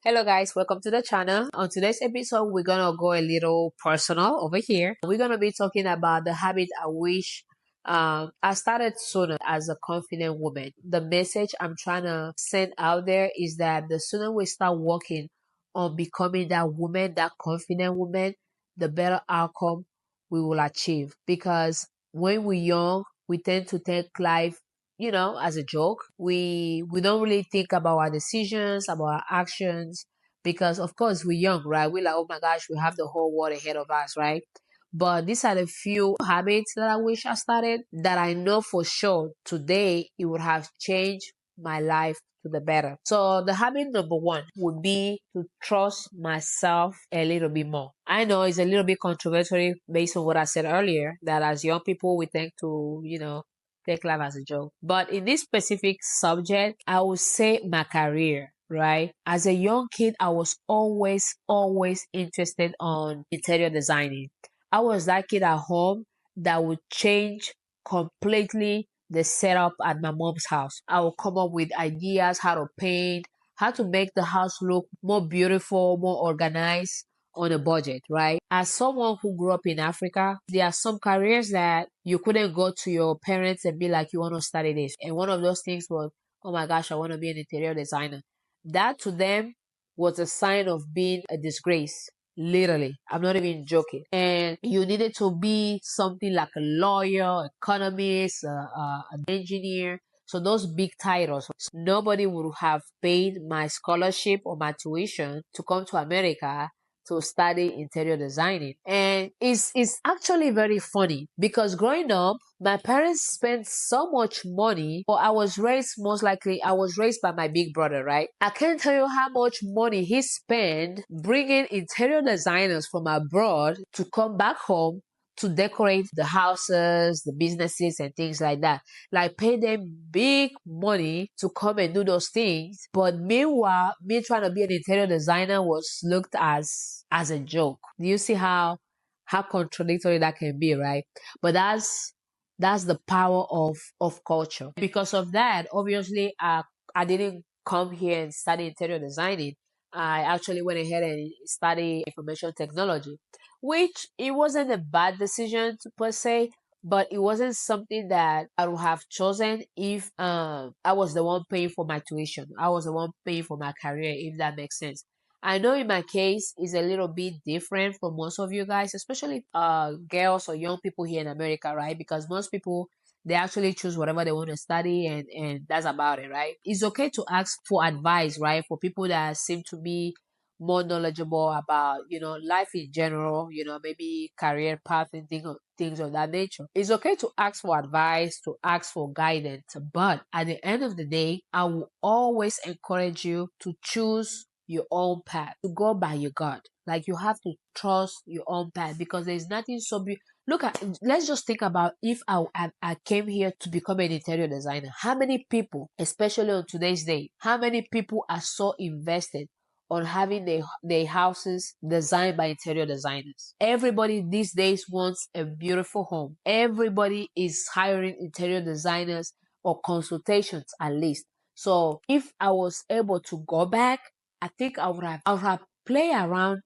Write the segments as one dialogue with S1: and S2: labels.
S1: Hello guys, welcome to the channel. On today's episode, we're gonna go a little personal over here. We're gonna be talking about the habit I wish I started sooner as a confident woman. The message I'm trying to send out there is that the sooner we start working on becoming that woman, that confident woman, the better outcome we will achieve. Because when we're young, we tend to take life as a joke. We don't really think about our decisions, about our actions, because of course we're young, right? We're like, oh my gosh, we have the whole world ahead of us, right? But these are the few habits that I wish I started that I know for sure today it would have changed my life to the better. So the habit number one would be to trust myself a little bit more. I know it's a little bit controversial based on what I said earlier, that as young people we tend to, take life as a joke. But in this specific subject, I would say my career, right? As a young kid, I was always interested on interior designing. I was that kid at home that would change completely the setup at my mom's house. I would come up with ideas how to paint, how to make the house look more beautiful, more organized on a budget, right? As someone who grew up in Africa, there are some careers that you couldn't go to your parents and be like, you want to study this. And one of those things was, oh my gosh, I want to be an interior designer. That to them was a sign of being a disgrace. Literally, I'm not even joking. And you needed to be something like a lawyer, economist, an engineer. So those big titles, nobody would have paid my scholarship or my tuition to come to America to study interior designing. And it's actually very funny because growing up, my parents spent so much money, or I was raised by my big brother, right? I can't tell you how much money he spent bringing interior designers from abroad to come back home to decorate the houses, the businesses, and things like that. Like pay them big money to come and do those things. But meanwhile, me trying to be an interior designer was looked as a joke. Do you see how contradictory that can be, right? But that's the power of culture. Because of that, obviously, I didn't come here and study interior designing. I actually went ahead and studied information technology, which it wasn't a bad decision per se, but it wasn't something that I would have chosen if I was the one paying for my tuition. I was the one paying for my career, if that makes sense. I know in my case is a little bit different from most of you guys, especially girls or young people here in America, right? Because most people they actually choose whatever they want to study and that's about it, right? It's okay to ask for advice, right? For people that seem to be more knowledgeable about, life in general, maybe career path and things of that nature. It's okay to ask for advice, to ask for guidance, but at the end of the day, I will always encourage you to choose your own path, to go by your gut. Like you have to trust your own path because there's nothing so beautiful. Look at, let's just think about if I came here to become an interior designer. How many people, especially on today's day, how many people are so invested on having their houses designed by interior designers? Everybody these days wants a beautiful home. Everybody is hiring interior designers or consultations at least. So if I was able to go back, I think I would have play around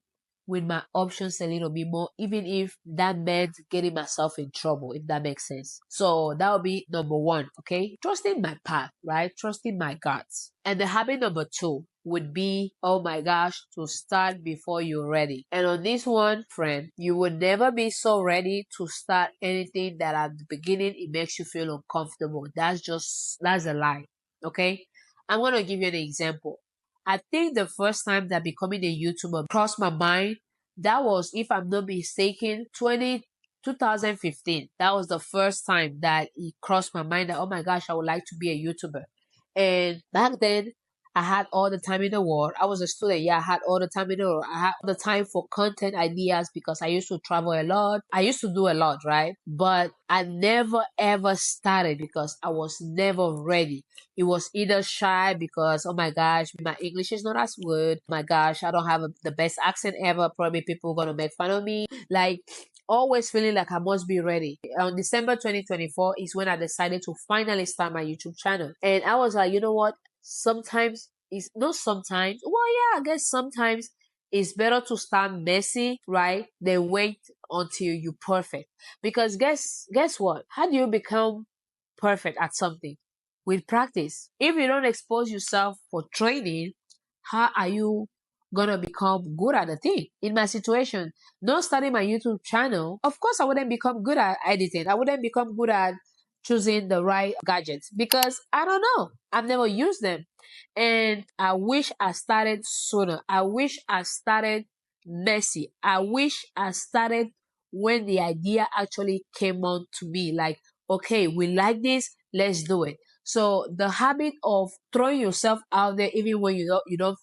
S1: with my options a little bit more, even if that meant getting myself in trouble, if that makes sense. So that would be number one, okay? Trusting my path, right? Trusting my guts. And the habit number two would be, oh my gosh, to start before you're ready. And on this one, friend, you will never be so ready to start anything that at the beginning it makes you feel uncomfortable. That's a lie, okay? I'm going to give you an example. I think the first time that becoming a YouTuber crossed my mind, that was, if I'm not mistaken, 2015. That was the first time that it crossed my mind that, oh my gosh, I would like to be a YouTuber. And back then, I had all the time in the world. I was a student. Yeah, I had all the time in the world. I had all the time for content ideas because I used to travel a lot. I used to do a lot, right? But I never ever started because I was never ready. It was either shy because, oh my gosh, my English is not as good. Oh my gosh, I don't have the best accent ever. Probably people are going to make fun of me. Like, always feeling like I must be ready. On December 2024 is when I decided to finally start my YouTube channel. And I was like, you know what? Sometimes it's not sometimes. Well, yeah, I guess sometimes it's better to start messy, right? Than wait until you're perfect. Because guess what? How do you become perfect at something? With practice. If you don't expose yourself for training, how are you gonna become good at the thing? In my situation, not starting my YouTube channel, of course I wouldn't become good at editing. I wouldn't become good at choosing the right gadgets because I don't know. I've never used them. And I wish I started sooner. I wish I started messy. I wish I started when the idea actually came on to me. Like, okay, we like this, let's do it. So the habit of throwing yourself out there even when you don't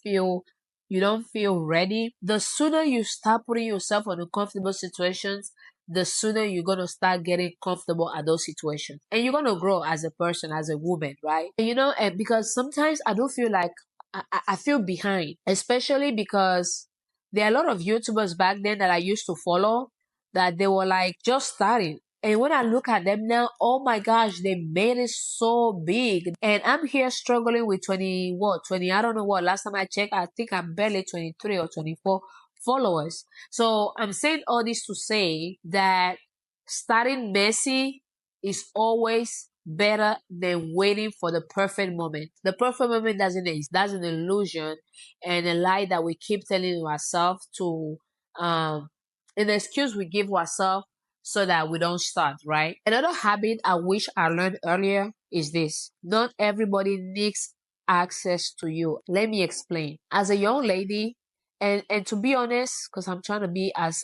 S1: feel ready, the sooner you start putting yourself in uncomfortable situations, the sooner you're gonna start getting comfortable at those situations. And you're gonna grow as a person, as a woman, right? And because sometimes I do feel like I feel behind, especially because there are a lot of YouTubers back then that I used to follow that they were like just starting. And when I look at them now, oh my gosh, they made it so big. And I'm here struggling with 20, what, 20, I don't know what. Last time I checked, I think I'm barely 23 or 24 followers. So I'm saying all this to say that starting messy is always better than waiting for the perfect moment. The perfect moment doesn't exist. That's an illusion and a lie that we keep telling ourselves to, um, an excuse we give ourselves so that we don't start, right? Another habit I wish I learned earlier is this. Not everybody needs access to you. Let me explain. As a young lady, and to be honest, because I'm trying to be as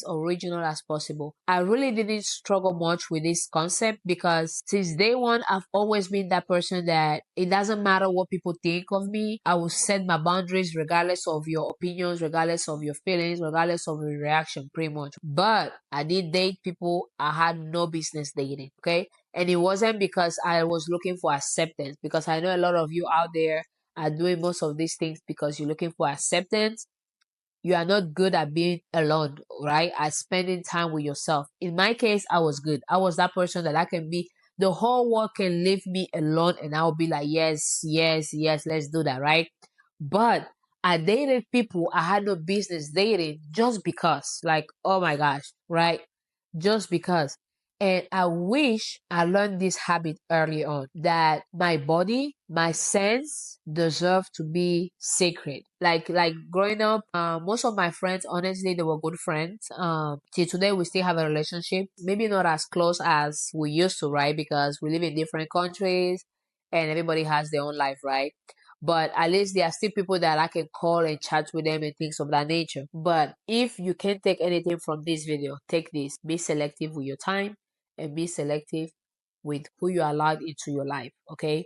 S1: original as possible, I really didn't struggle much with this concept because since day one I've always been that person that it doesn't matter what people think of me. I will set my boundaries regardless of your opinions, regardless of your feelings, regardless of your reaction, pretty much. But I did date people I had no business dating, okay? And it wasn't because I was looking for acceptance, because I know a lot of you out there are doing most of these things because you're looking for acceptance. You are not good at being alone, right? At spending time with yourself. In my case, I was good. I was that person that I can be, the whole world can leave me alone and I'll be like, yes, yes, yes, let's do that, right? But I dated people I had no business dating just because, like, oh my gosh, right? Just because. And I wish I learned this habit early on that my body, my sense deserve to be sacred. Like growing up, most of my friends, honestly, they were good friends. Till today we still have a relationship. Maybe not as close as we used to, right? Because we live in different countries and everybody has their own life, right? But at least there are still people that I can call and chat with them and things of that nature. But if you can't take anything from this video, take this. Be selective with your time and be selective with who you allowed into your life, okay?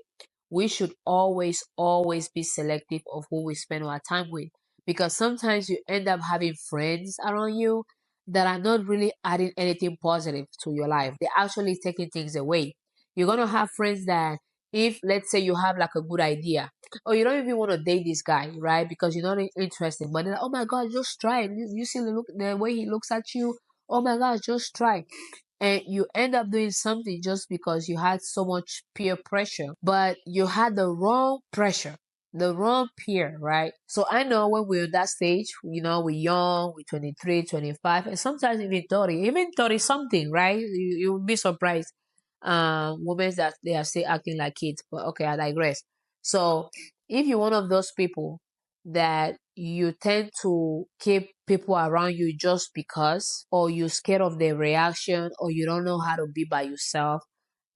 S1: We should always, always be selective of who we spend our time with because sometimes you end up having friends around you that are not really adding anything positive to your life. They're actually taking things away. You're going to have friends that if, let's say, you have like a good idea or you don't even want to date this guy, right? Because you're not interested, but they're like, oh my God, just try it. You see the way he looks at you. Oh my God, just try, and you end up doing something just because you had so much peer pressure, but you had the wrong pressure, the wrong peer, right? So I know when we're at that stage, we're young, we're 23, 25, and sometimes even 30, even 30 something, right? You'll be surprised. Women that they are still acting like kids, but okay, I digress. So if you're one of those people that you tend to keep people around you just because, or you're scared of their reaction, or you don't know how to be by yourself,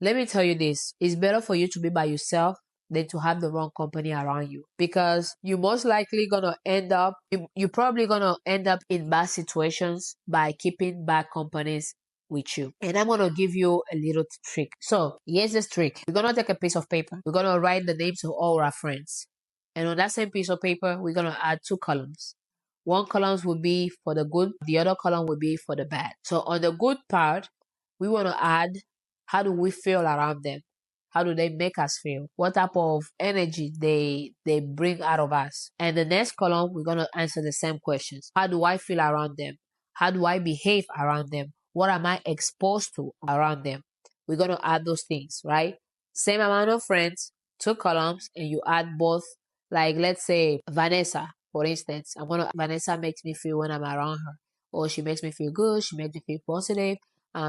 S1: let me tell you this. It's better for you to be by yourself than to have the wrong company around you because you're most likely gonna end up, you're probably gonna end up in bad situations by keeping bad companies with you. And I'm gonna give you a little trick. So here's this trick. We're gonna take a piece of paper. We're gonna write the names of all our friends. And on that same piece of paper, we're going to add two columns. One column will be for the good, the other column will be for the bad. So on the good part, we want to add how do we feel around them? How do they make us feel? What type of energy they bring out of us? And the next column, we're going to answer the same questions. How do I feel around them? How do I behave around them? What am I exposed to around them? We're going to add those things, right? Same amount of friends, two columns, and you add both Like let's say Vanessa, for instance. Vanessa makes me feel when I'm around her. Or she makes me feel good, she makes me feel positive.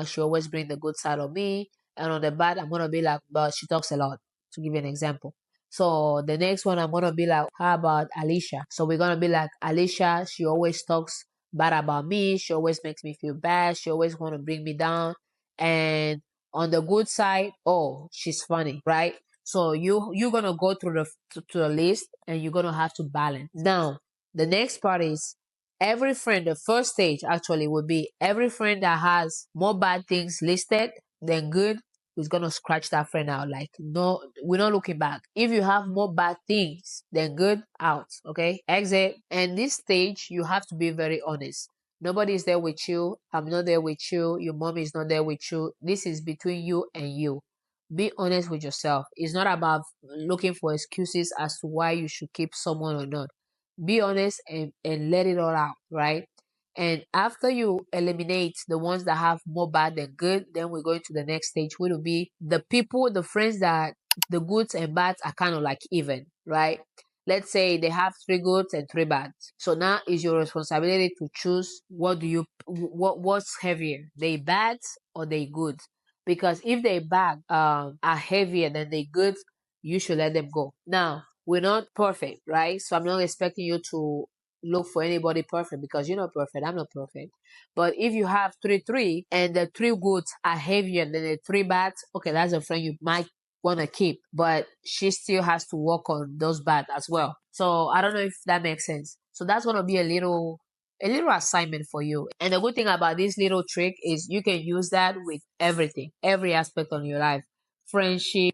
S1: She always bring the good side of me. And on the bad, I'm gonna be like, but she talks a lot, to give you an example. So the next one I'm gonna be like, how about Alicia? So we're gonna be like, Alicia, she always talks bad about me, she always makes me feel bad, she always wanna bring me down. And on the good side, oh, she's funny, right? So you're gonna go through to the list, and you're gonna have to balance. Now, the next part is every friend. The first stage actually would be every friend that has more bad things listed than good. Is gonna scratch that friend out. Like, no, we're not looking back. If you have more bad things than good, out. Okay, exit. And this stage, you have to be very honest. Nobody is there with you. I'm not there with you. Your mom is not there with you. This is between you and you. Be honest with yourself. It's not about looking for excuses as to why you should keep someone or not. Be honest and let it all out, right? And after you eliminate the ones that have more bad than good, then we're going to the next stage, which will be the people, the friends that the goods and bads are kind of like even, right? Let's say they have three goods and three bads. So now it's your responsibility to choose what's heavier, they bads or they goods. Because if they bad are heavier than they goods, you should let them go. Now, we're not perfect, right? So I'm not expecting you to look for anybody perfect, because you're not perfect. I'm not perfect. But if you have three and the three goods are heavier than the three bads, okay, that's a friend you might want to keep, but she still has to work on those bad as well. So I don't know if that makes sense. So that's going to be a little assignment for you. And the good thing about this little trick is you can use that with everything, every aspect of your life, friendship,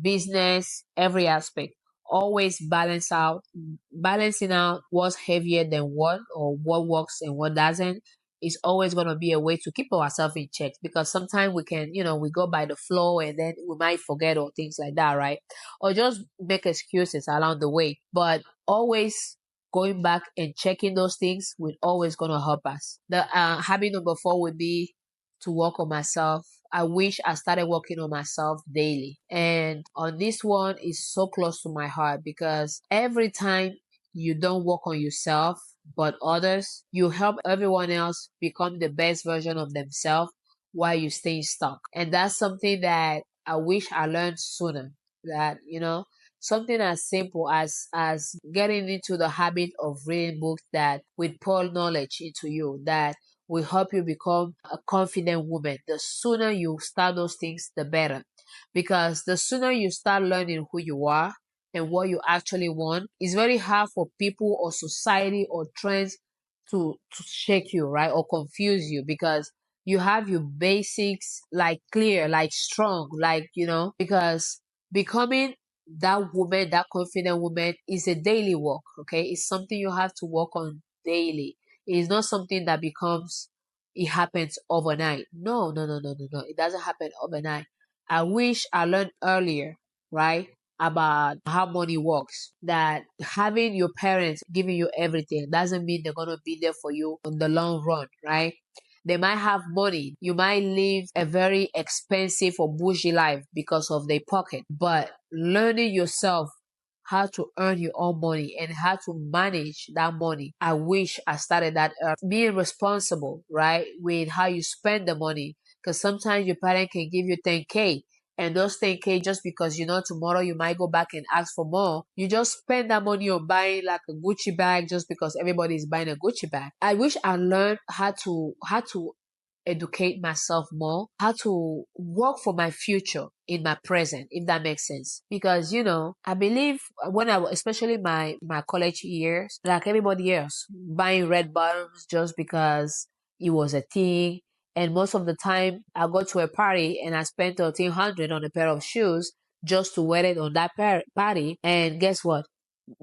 S1: business, every aspect. Always balancing out what's heavier than what, or what works and what doesn't, is always going to be a way to keep ourselves in check, because sometimes we can, we go by the flow and then we might forget or things like that, right? Or just make excuses along the way. But always going back and checking those things will always going to help us. The habit number 4 would be to work on myself. I wish I started working on myself daily. And on this one is so close to my heart, because every time you don't work on yourself but others, you help everyone else become the best version of themselves while you stay stuck. And that's something that I wish I learned sooner. That, something as simple as getting into the habit of reading books that will pour knowledge into you, that will help you become a confident woman. The sooner you start those things, the better. Because the sooner you start learning who you are and what you actually want, it's very hard for people or society or trends to shake you, right? Or confuse you, because you have your basics like clear, like strong, like, because becoming that woman, that confident woman, is a daily work, okay? It's something you have to work on daily. It's not something that it happens overnight. No, no, no, no, no, no. It doesn't happen overnight. I wish I learned earlier, right? About how money works. That having your parents giving you everything doesn't mean they're gonna be there for you on the long run, right? They might have money. You might live a very expensive or bougie life because of their pocket. But learning yourself how to earn your own money and how to manage that money. I wish I started that early. Being responsible, right, with how you spend the money. Because sometimes your parent can give you 10K, and those 10K, just because tomorrow you might go back and ask for more, you just spend that money on buying like a Gucci bag just because everybody is buying a Gucci bag. I wish I learned how to educate myself more, how to work for my future in my present, if that makes sense. Because, I believe when especially my college years, like everybody else, buying red bottoms just because it was a thing. And most of the time, I go to a party and I spend 1,300 on a pair of shoes just to wear it on that party. And guess what?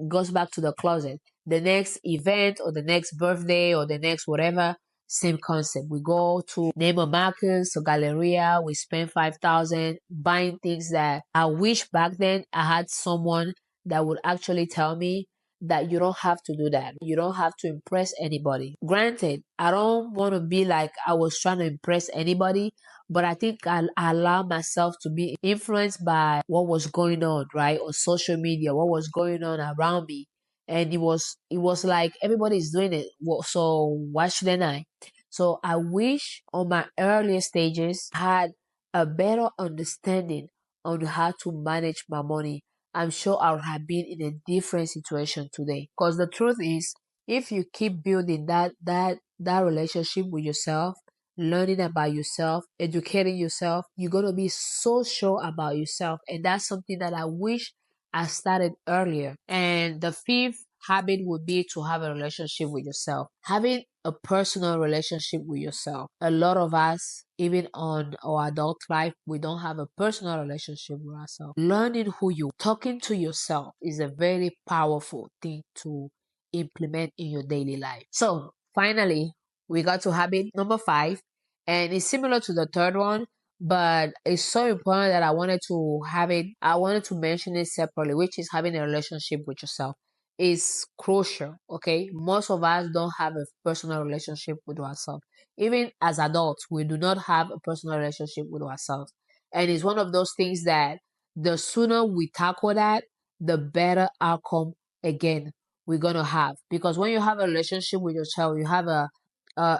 S1: Goes back to the closet. The next event or the next birthday or the next whatever, same concept. We go to Neiman Marcus or Galleria. We spend 5,000 buying things that I wish back then I had someone that would actually tell me that you don't have to do that. You don't have to impress anybody. Granted, I don't want to be like I was trying to impress anybody, but I think I allow myself to be influenced by what was going on, right? On social media, what was going on around me. And it was like everybody's doing it. So why shouldn't I? So I wish on my earlier stages I had a better understanding on how to manage my money. I'm sure I would have been in a different situation today. Because the truth is, if you keep building that relationship with yourself, learning about yourself, educating yourself, you're gonna be so sure about yourself. And that's something that I wish I started earlier. And the fifth habit would be to have a relationship with yourself. Having a personal relationship with yourself. A lot of us, even on our adult life, we don't have a personal relationship with ourselves. Learning who you, talking to yourself is a very powerful thing to implement in your daily life. So finally, we got to habit number 5, and it's similar to the third one, but it's so important that I wanted to have it. I wanted to mention it separately, which is having a relationship with yourself is crucial. Okay, most of us don't have a personal relationship with ourselves. Even as adults, we do not have a personal relationship with ourselves, and it's one of those things that the sooner we tackle that, the better outcome again we're gonna have. Because when you have a relationship with yourself, you have a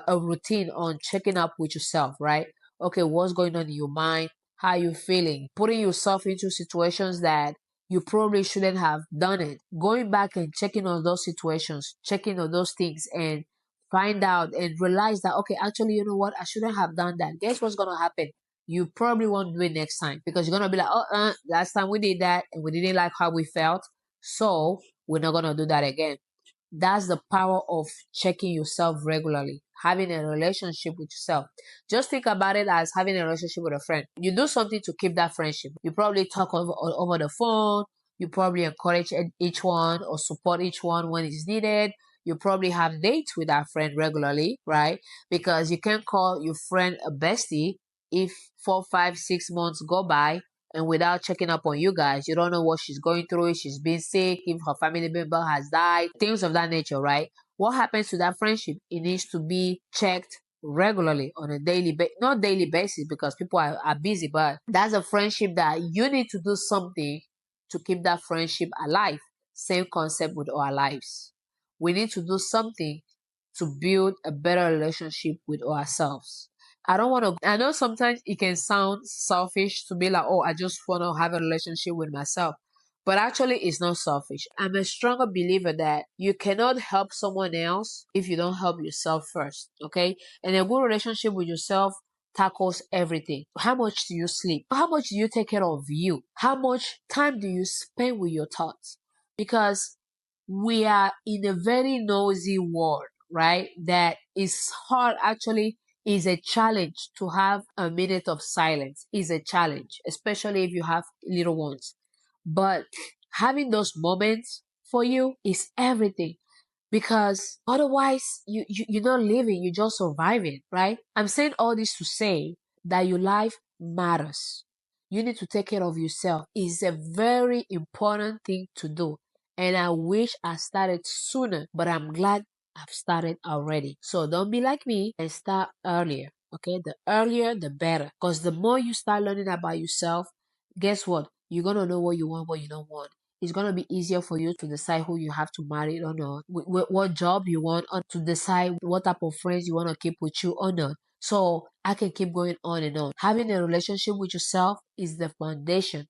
S1: routine on checking up with yourself, right? Okay, what's going on in your mind? How you feeling? Putting yourself into situations that you probably shouldn't have done it. Going back and checking on those situations, checking on those things, and find out and realize that, okay, actually, you know what? I shouldn't have done that. Guess what's going to happen? You probably won't do it next time because you're going to be like, oh, last time we did that and we didn't like how we felt. So we're not going to do that again. That's the power of checking yourself regularly, having a relationship with yourself. Just think about it as having a relationship with a friend. You do something to keep that friendship. You probably talk over the phone. You probably encourage each one or support each one when it's needed. You probably have dates with that friend regularly, right? Because you can't call your friend a bestie if 4, 5, 6 months go by and without checking up on you guys. You don't know what she's going through, if she's been sick, if her family member has died, things of that nature, right? What happens to that friendship? It needs to be checked regularly on a not daily basis because people are busy, but that's a friendship that you need to do something to keep that friendship alive. Same concept with our lives. We need to do something to build a better relationship with ourselves. I don't want to, I know sometimes it can sound selfish to be like, oh, I just want to have a relationship with myself. But actually, it's not selfish. I'm a stronger believer that you cannot help someone else if you don't help yourself first. Okay. And a good relationship with yourself tackles everything. How much do you sleep? How much do you take care of you? How much time do you spend with your thoughts? Because we are in a very noisy world, right? That is hard actually is a challenge to have a minute of silence is a challenge, especially if you have little ones. But having those moments for you is everything because otherwise you're not living, you're just surviving, right? I'm saying all this to say that your life matters. You need to take care of yourself. It's a very important thing to do. And I wish I started sooner, but I'm glad I've started already. So don't be like me and start earlier. Okay, the earlier the better. Because the more you start learning about yourself, guess what? You're gonna know what you want, what you don't want. It's gonna be easier for you to decide who you have to marry or not, what job you want, or to decide what type of friends you want to keep with you or not. So I can keep going on and on. Having a relationship with yourself is the foundation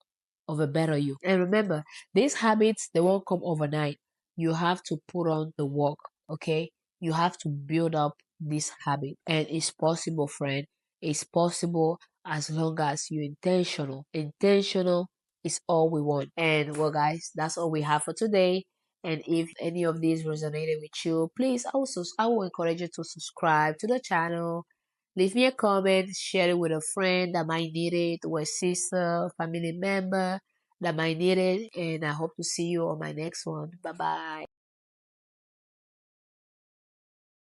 S1: of a better you. And remember, these habits, they won't come overnight. You have to put on the work, okay? You have to build up this habit. And it's possible, friend. It's possible as long as you're intentional. Intentional is all we want. And well, guys, that's all we have for today. And if any of these resonated with you, please also I will encourage you to subscribe to the channel. Leave me a comment, share it with a friend that might need it, or a sister, family member that might need it. And I hope to see you on my next one. Bye bye.